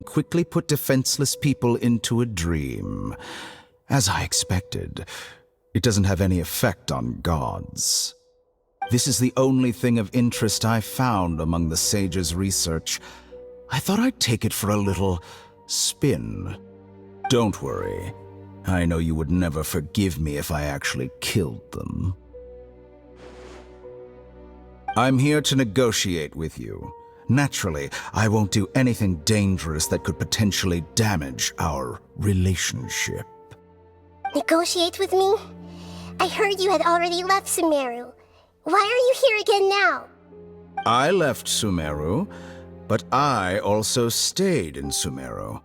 quickly put defenseless people into a dream. As I expected, it doesn't have any effect on gods. This is the only thing of interest I found among the sage's research. I thought I'd take it for a little spin. Don't worry. I know you would never forgive me if I actually killed them. I'm here to negotiate with you. Naturally, I won't do anything dangerous that could potentially damage our relationship. Negotiate with me? I heard you had already left Sumeru. Why are you here again now? I left Sumeru, but I also stayed in Sumeru.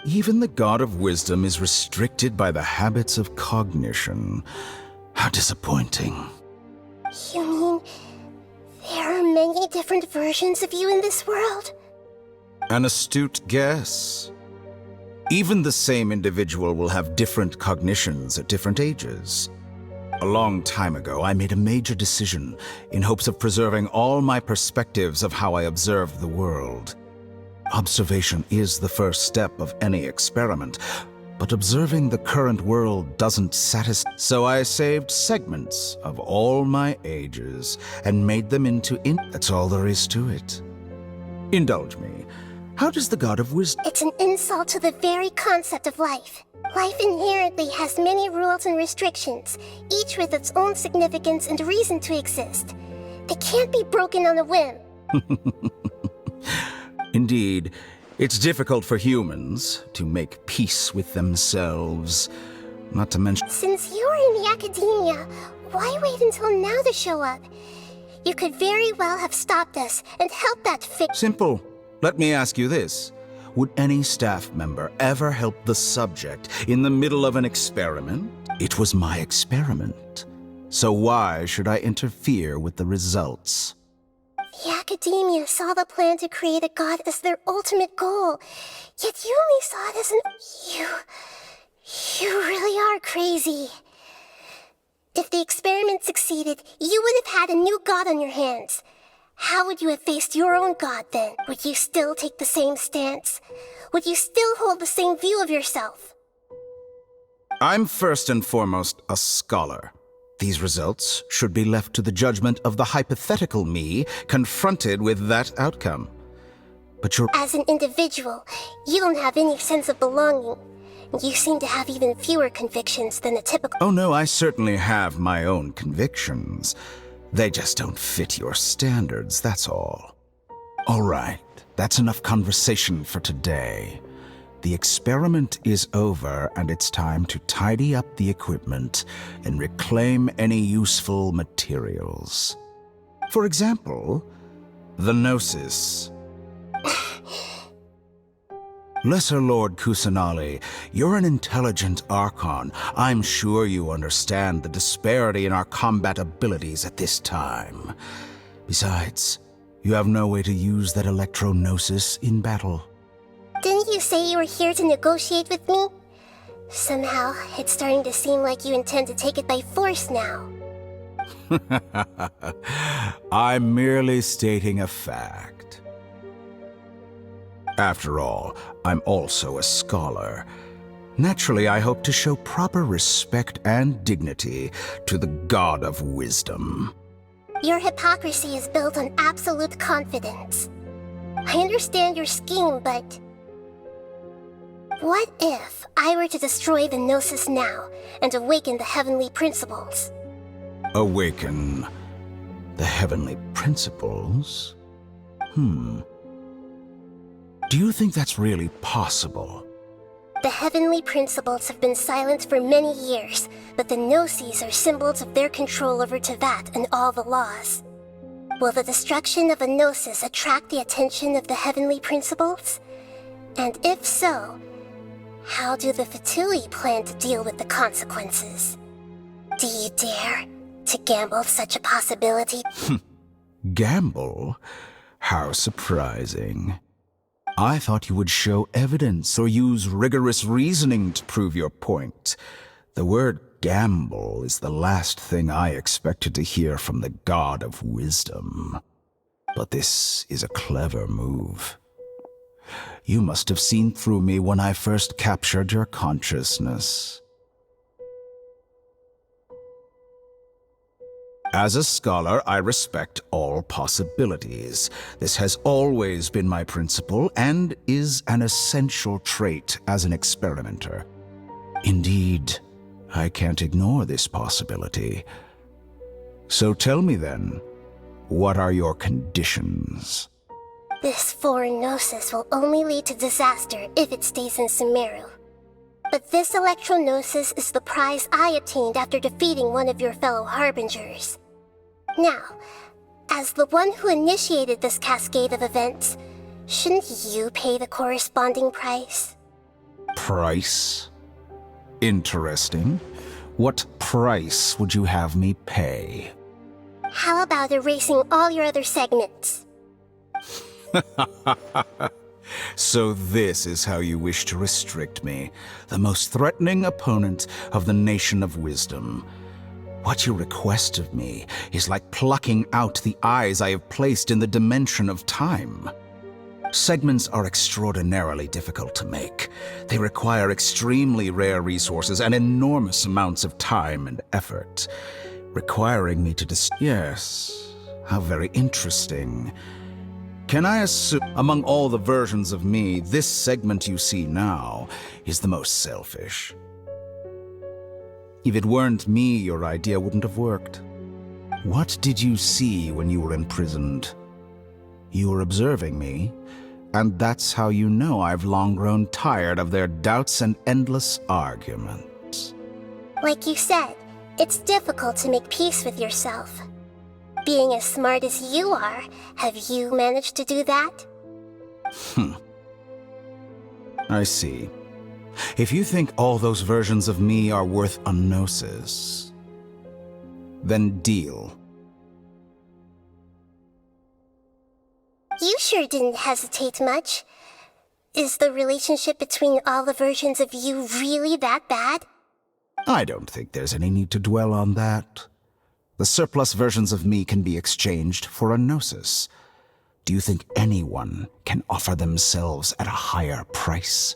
Even the God of Wisdom is restricted by the habits of cognition. How disappointing. You mean there are many different versions of you in this world? An astute guess. Even the same individual will have different cognitions at different ages. A long time ago, I made a major decision in hopes of preserving all my perspectives of how I observed the world. Observation is the first step of any experiment, but observing the current world doesn't satisfy. So I saved segments of all my ages and made them into That's all there is to it. Indulge me. How does the God of Wisdom... It's an insult to the very concept of life. Life inherently has many rules and restrictions, each with its own significance and reason to exist. They can't be broken on a whim. Indeed, it's difficult for humans to make peace with themselves, not to mention... Since you're in the academia, why wait until now to show up? You could very well have stopped us and helped that Simple. Let me ask you this. Would any staff member ever help the subject in the middle of an experiment? It was my experiment. So why should I interfere with the results? The academia saw the plan to create a god as their ultimate goal, yet you only saw it as an... You really are crazy. If the experiment succeeded, you would have had a new god on your hands. How would you have faced your own god then? Would you still take the same stance? Would you still hold the same view of yourself? I'm first and foremost a scholar. These results should be left to the judgment of the hypothetical me confronted with that outcome. But you're... As an individual, you don't have any sense of belonging. You seem to have even fewer convictions than a typical... Oh no, I certainly have my own convictions. They just don't fit your standards, that's all. All right, that's enough conversation for today. The experiment is over, and it's time to tidy up the equipment and reclaim any useful materials. For example, the Gnosis. Lesser Lord Kusanali, you're an intelligent Archon. I'm sure you understand the disparity in our combat abilities at this time. Besides, you have no way to use that Electro-Gnosis in battle. Didn't you say you were here to negotiate with me? Somehow, it's starting to seem like you intend to take it by force now. I'm merely stating a fact. After all, I'm also a scholar. Naturally, I hope to show proper respect and dignity to the God of Wisdom. Your hypocrisy is built on absolute confidence. I understand your scheme, but... What if I were to destroy the Gnosis now and awaken the heavenly principles? Awaken the heavenly principles? Do you think that's really possible? The heavenly principles have been silent for many years, but the Gnosis are symbols of their control over Tevat and all the laws. Will the destruction of a Gnosis attract the attention of the heavenly principles? And if so, how do the Fatui plan to deal with the consequences? Do you dare to gamble such a possibility? Gamble? How surprising. I thought you would show evidence or use rigorous reasoning to prove your point. The word gamble is the last thing I expected to hear from the God of Wisdom. But this is a clever move. You must have seen through me when I first captured your consciousness. As a scholar, I respect all possibilities. This has always been my principle and is an essential trait as an experimenter. Indeed, I can't ignore this possibility. So tell me then, what are your conditions? This foreign gnosis will only lead to disaster if it stays in Sumeru. But this electro-gnosis is the prize I obtained after defeating one of your fellow harbingers. Now, as the one who initiated this cascade of events, shouldn't you pay the corresponding price? Price? Interesting. What price would you have me pay? How about erasing all your other segments? So this is how you wish to restrict me, the most threatening opponent of the Nation of Wisdom. What you request of me is like plucking out the eyes I have placed in the dimension of time. Segments are extraordinarily difficult to make. They require extremely rare resources and enormous amounts of time and effort, requiring me to Yes, how very interesting. Can I assume, among all the versions of me, this segment you see now is the most selfish? If it weren't me, your idea wouldn't have worked. What did you see when you were imprisoned? You were observing me, and that's how you know I've long grown tired of their doubts and endless arguments. Like you said, it's difficult to make peace with yourself. Being as smart as you are, have you managed to do that? I see. If you think all those versions of me are worth a gnosis, then deal. You sure didn't hesitate much. Is the relationship between all the versions of you really that bad? I don't think there's any need to dwell on that. The surplus versions of me can be exchanged for a gnosis. Do you think anyone can offer themselves at a higher price?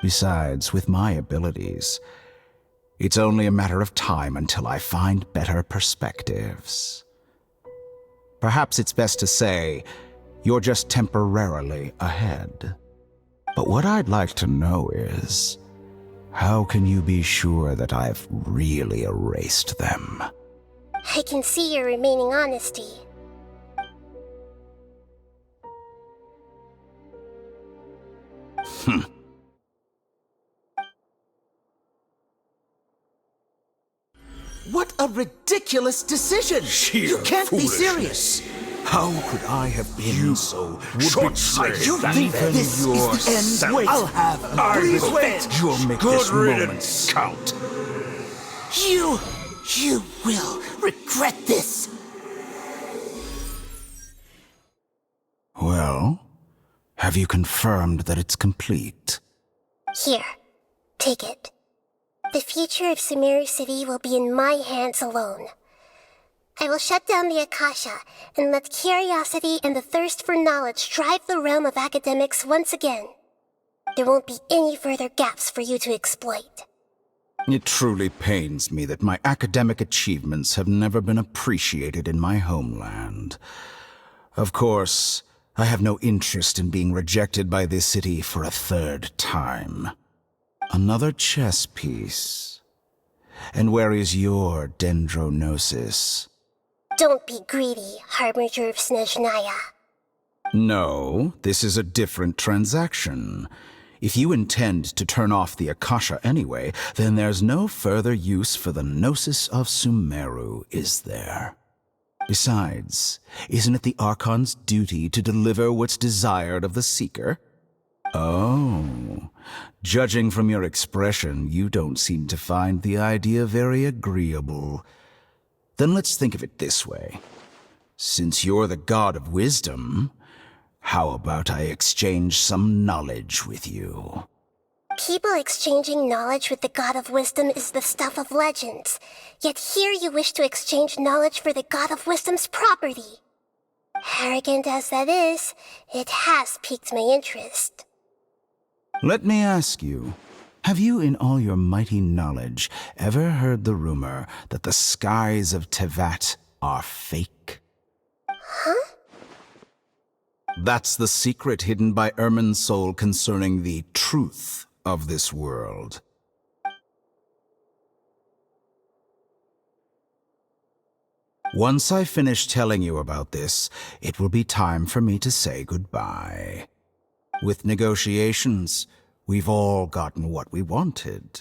Besides, with my abilities, it's only a matter of time until I find better perspectives. Perhaps it's best to say, you're just temporarily ahead. But what I'd like to know is, how can you be sure that I've really erased them? I can see your remaining honesty. What a ridiculous decision! You can't be serious! How could I have been so short-sighted? You think this is the end? Wait, I'll have... please wait! You'll make this moment count. You will regret this! Well, have you confirmed that it's complete? Here, take it. The future of Sumeru City will be in my hands alone. I will shut down the Akasha and let curiosity and the thirst for knowledge drive the realm of academics once again. There won't be any further gaps for you to exploit. It truly pains me that my academic achievements have never been appreciated in my homeland. Of course, I have no interest in being rejected by this city for a third time. Another chess piece. And where is your dendrognosis? Don't be greedy, Harbinger of Snezhnaya. No, this is a different transaction. If you intend to turn off the Akasha anyway, then there's no further use for the Gnosis of Sumeru, is there? Besides, isn't it the Archon's duty to deliver what's desired of the Seeker? Oh, judging from your expression, you don't seem to find the idea very agreeable. Then let's think of it this way. Since you're the god of wisdom, how about I exchange some knowledge with you? People exchanging knowledge with the God of Wisdom is the stuff of legends. Yet here you wish to exchange knowledge for the God of Wisdom's property. Arrogant as that is, it has piqued my interest. Let me ask you, have you in all your mighty knowledge ever heard the rumor that the skies of Tevat are fake? Huh? That's the secret hidden by Ermin's soul concerning the truth of this world. Once I finish telling you about this, it will be time for me to say goodbye. With negotiations, we've all gotten what we wanted.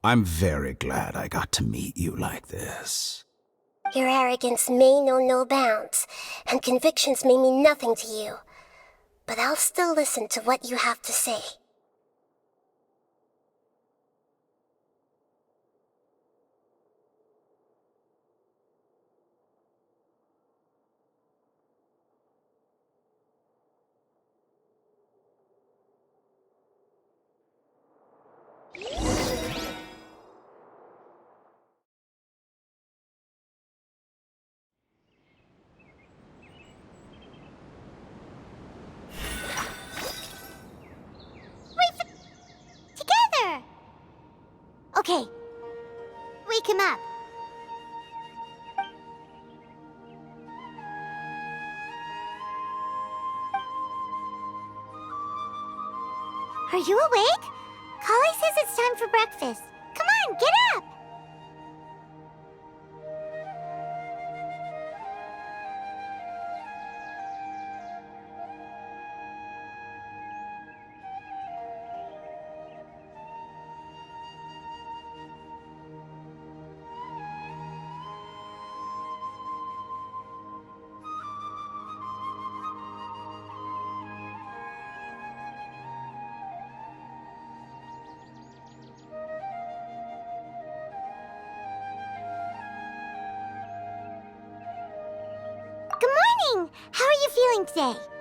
I'm very glad I got to meet you like this. Your arrogance may know no bounds, and convictions may mean nothing to you. But I'll still listen to what you have to say. Together! Okay. Wake him up. Are you awake? Kali says it's time for breakfast. Come on, get up! Good morning! How are you feeling today?